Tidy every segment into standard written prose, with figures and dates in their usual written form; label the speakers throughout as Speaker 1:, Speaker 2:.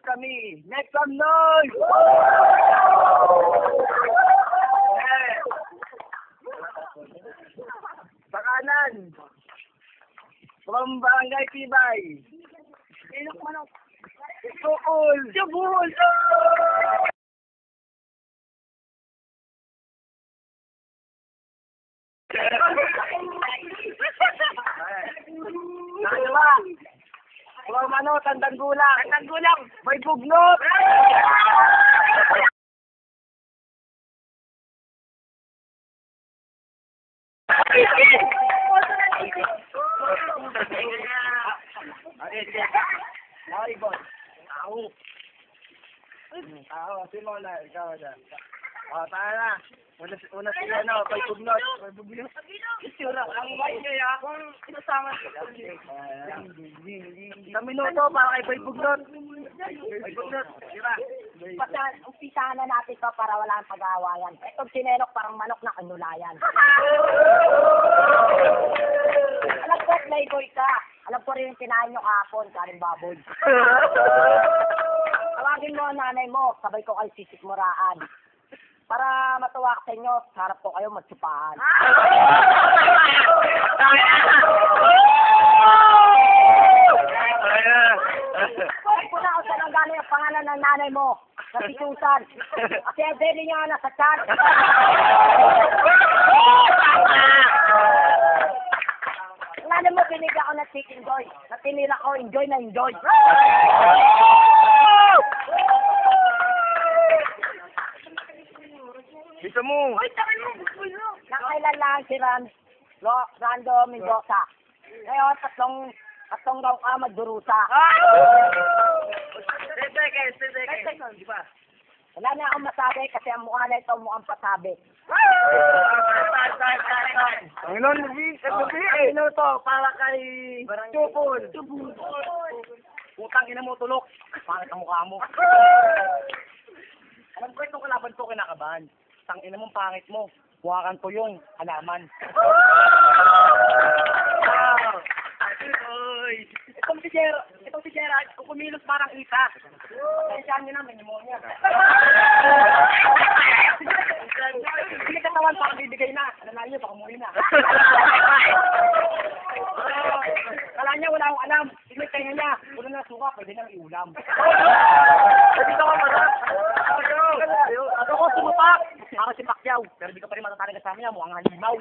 Speaker 1: kami. Make some noise! Sa kanan. From Barangay Tibay.
Speaker 2: Ilok manok.
Speaker 1: Sukul.
Speaker 2: Sibul.
Speaker 1: Nakalawa. From Tandanggulang.
Speaker 2: Tandanggulang.
Speaker 1: May bugnot. Sino na? Ikaw na. Tayo na. Una sila na. May bugnot. May bugnot.
Speaker 2: Ang white kaya akong inasama.
Speaker 1: Sa minuto para kay Bay Bugnot. Bay Bugnot. Tira.
Speaker 2: Umpisahan na natin to para wala ang pag-aawayan. Itong sinenok parang manok na kanulayan. Alam ko, playboy ka. Alam ko rin yung kinain nyo kahapon, karing baboy. Tawagin mo ang nanay mo, sabay ko kayo sisikmuraan. Para matuwa sa inyo, harap ko kayo magsupahan. Ay po na ako sa lang gano'n yung pangalan ng nanay mo. Sa si Susan. Kasi deli niya na sa chan. Ang nanay mo, binigyan ko ng chicken joy. Na tinira ko, enjoy na enjoy.
Speaker 1: Bisa mo.
Speaker 2: Ay, takin mo. Nakailan lang si Rando Mendoza. Ngayon, tatlong daw ka magdurusa.
Speaker 1: 10 seconds. Di ba?
Speaker 2: Wala na akong masabi kasi ang mukha na ito mukhang pasabi.
Speaker 1: Ang inon, minuto para kay Chupol. Putang ina mo, tulok. Pangit ang mukha mo. Alam ko itong kalaban ko kinakabahan. Tang ina mong pangit mo. Buwakan ko yung halaman. Itong si Gerard, kung kumilos parang isa. Pasensyahan nyo na, may pneumonia. Hindi katawan parang bibigay na. Alam nyo, baka umuwi na. Kala niya, wala akong alam. Tignan tayo niya. Wala na suka, pwede nang iulam. Dito ka pa na. Ako ko sumupak. Ako si Pacquiao. Pero di ka pa rin matataling kasama niya. Mukhang halimaw.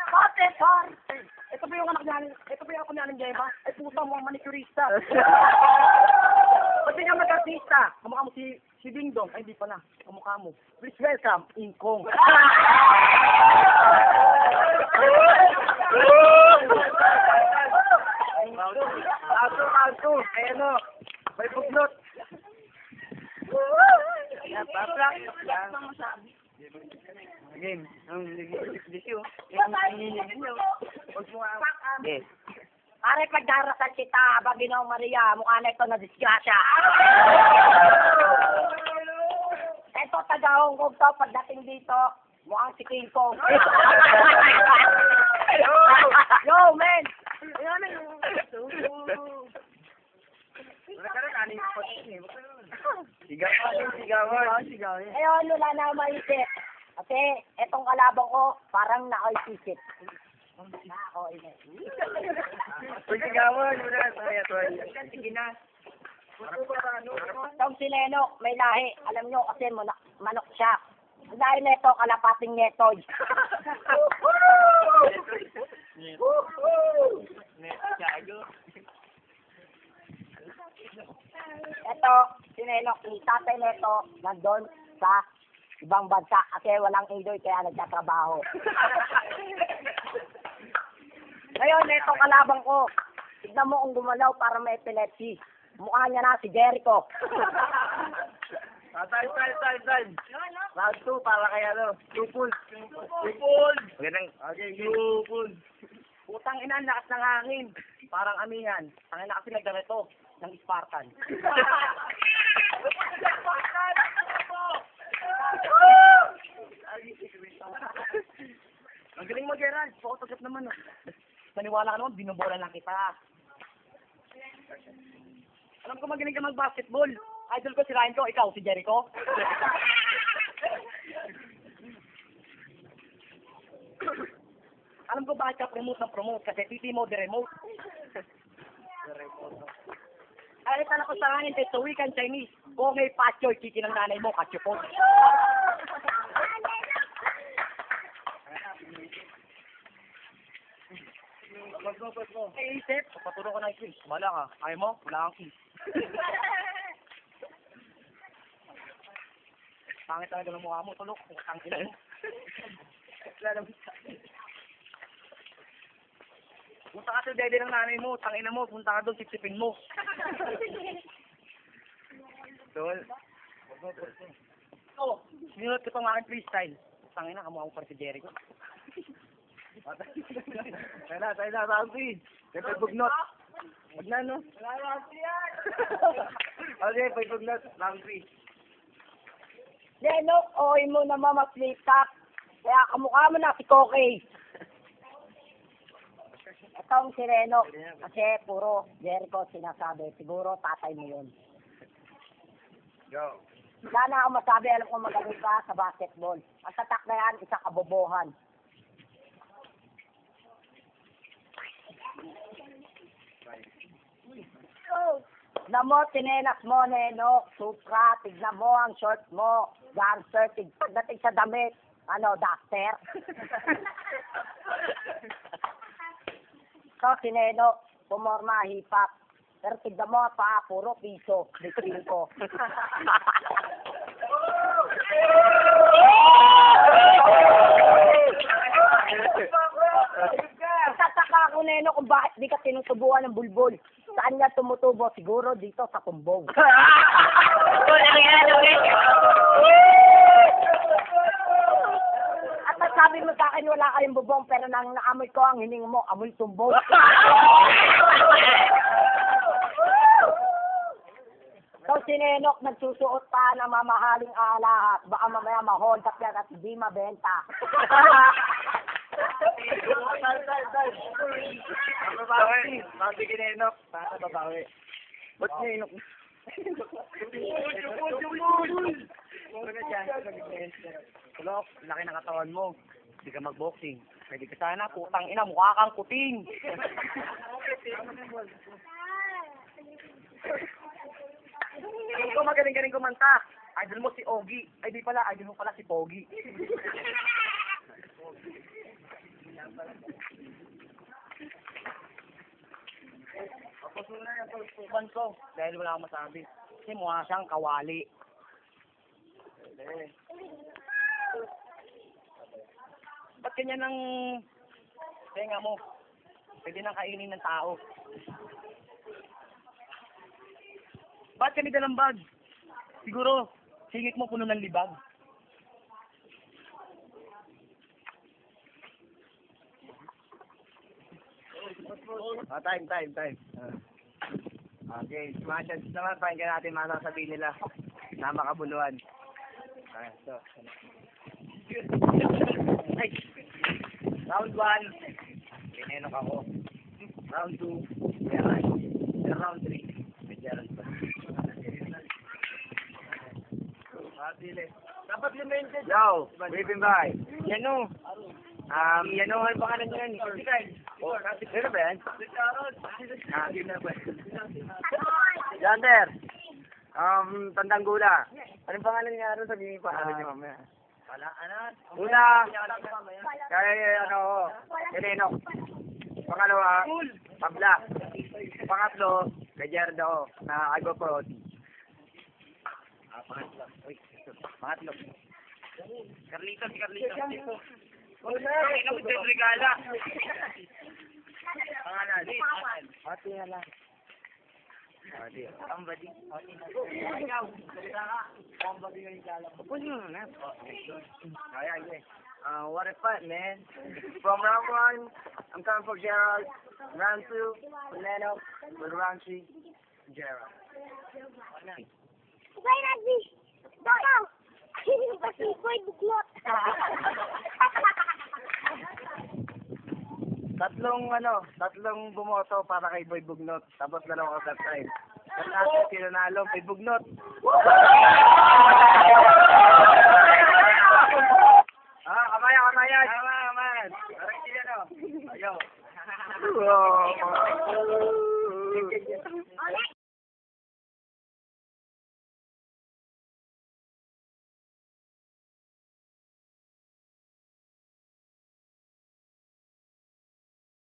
Speaker 1: Bakit, par? Ito ba yung anak niya? Ito ba yung ako niya ng Jema? Ay, puta mo ang manicurista. Pati nga mag-artista. Kamukha mo si Ding Dong. Ay, hindi pala. Kamukha mo. Please welcome, Ingkong. Alto. Ayan o. May bugnot. Again,
Speaker 2: Pare, pagdarasal kita, Baginaw Maria, mukha na ito na disgrasya. Ito, taga-Hong Kong to, pagdating dito, mukhang si King Kong. Yo, man!
Speaker 1: Sigawan.
Speaker 2: Ayun, wala na akong maisip. Kasi, etong kalabang ko, parang nakaisip.
Speaker 1: Sigawan. Sige na.
Speaker 2: Itong si Lenok, may lahi. Alam nyo, kasi manok siya. Ang lahi neto, kalapating netoy. Ito, si Lenok, si tatay neto, nandun sa ibang bansa kasi walang indoy kaya nagtatrabaho. Ngayon, itong kalabang ko, tignan mo kung gumalaw para may epilepsy. Mukha niya na si Jericho.
Speaker 1: Time. Round 2 para kay Chupol. Magandang. Okay, Chupol. Putang ina, lakas ng hangin. Parang amihan. Ang ina kasi nagdarito ng Spartan. Ang galing mo, Gerald. Photograph naman. Naniwala ka naman, binubola lang kita. Alam ko magaling ka mag-basketball. Idol ko si Ryan ko, ikaw si Jericho. Alam ko bakit ka promote ng promote kasi titi mo the remote. Ay, tala ko sa hangin sa weekend Chinese. Kung may patchoy, kiki ng nanay mo, katsyupon. Eh, isip, paturo ko na yung quiz. Wala ka. Ayaw mo? Wala kang quiz. Pangit talaga ng mukha mo, tulok. Ang ina mo. Punta ka sa dede ng nanay mo, tangina mo, punta ka doon, sipsipin mo. Dol. Oo, sinunod ko itong aking freestyle. Tangina, kamukha mo pa si Jericho. Tayo na, Ramsey. Kaya bugnot. Wag na, no? Wala Ramsey yan! Okay, pay bugnot, Ramsey.
Speaker 2: Lenok, oy mo naman maslitak. Kaya kamukha mo na si Koke. Itong si Renok, kasi puro Jericho sinasabi. Siguro tatay mo yun.
Speaker 1: Go.
Speaker 2: Wala na ako masabi, alam ko magaling ka sa basketball. Ang tatak na yan, isang kabobohan. Namo, tinelas mo, Nenok, supra, tignan mo ang short mo, dancer, pagdating sa damit, duster. So, si Nenok, pumorma, hip-hop. Pero tignan mo, pa, puro piso, bitin ko. Tataka ako, Nenok, kung bakit di ka tinutubuan ng bulbul. Saan niya tumutubo? Siguro dito sa kumbong. At sabi mo sa akin, wala kayong bubong, pero nang naamoy ko ang hining mo, amoy tumbong. So, si Nenok nagsusuot pa ng mamahaling alahas. Baka mamaya mahontak yan at di mabenta.
Speaker 1: Babawi. Babawi ka na Enok. Paano babawi? Ba't niya Enok? Tulok, laki ng katawan mo. Hindi ka mag-boxing. Pwede ka sana, putang ina, mukha kang kuting. Alam ko magaling-galing kumanta. Idol mo si Ogie. Ay di pala, idol mo pala si Pogi. Tapos mo na yung pagpupan ko. Dahil wala akong masabi. Kasi mukha siyang kawali. Ba't ganyan ang tenga mo? Pwede nang kainin ng tao. Ba't kami dalang bag? Siguro, singit mo puno ng libag. Time. Okay, mga chance naman, pakinggan natin mga sasabihin nila na makabuluhan. Okay, so. Ay! Round 1, pinenok ako. Round 2, Gerald. Round 3, may Gerald pa. Dapat limited. Yo, waving by. Yano. Yano, ano ba ka na dyan? Ano ba yan? Jander. Tandang gula. Anong pangalan niya? Ano sabihin pa? Una, kay Elenok. Pangalawa, Pabla. Pangatlo, kay Gerdo na Igo Prodi. Pangatlo. Carlito, si Carlito. Ay, naman din regala. Pangalan. Pati na lang. Pati. Ang badi. Pati na. Ikaw, salita ka. Ang badi nga yung regala. Pwede mo na. Ay. What a fight, man. From round 1, I'm coming for Gerald. Round 2, Leno. With round 3, Gerald.
Speaker 3: Wait, Randy! Dakaw! Kasi ko'y buklot.
Speaker 1: tatlong bumoto para kay Boy Bugnot, tapos dalawang overtime. Kung natin sino nalo, Boy Bugnot. Kamayan. Kamayan. Parang sila, no? Ayaw.
Speaker 3: Ulit.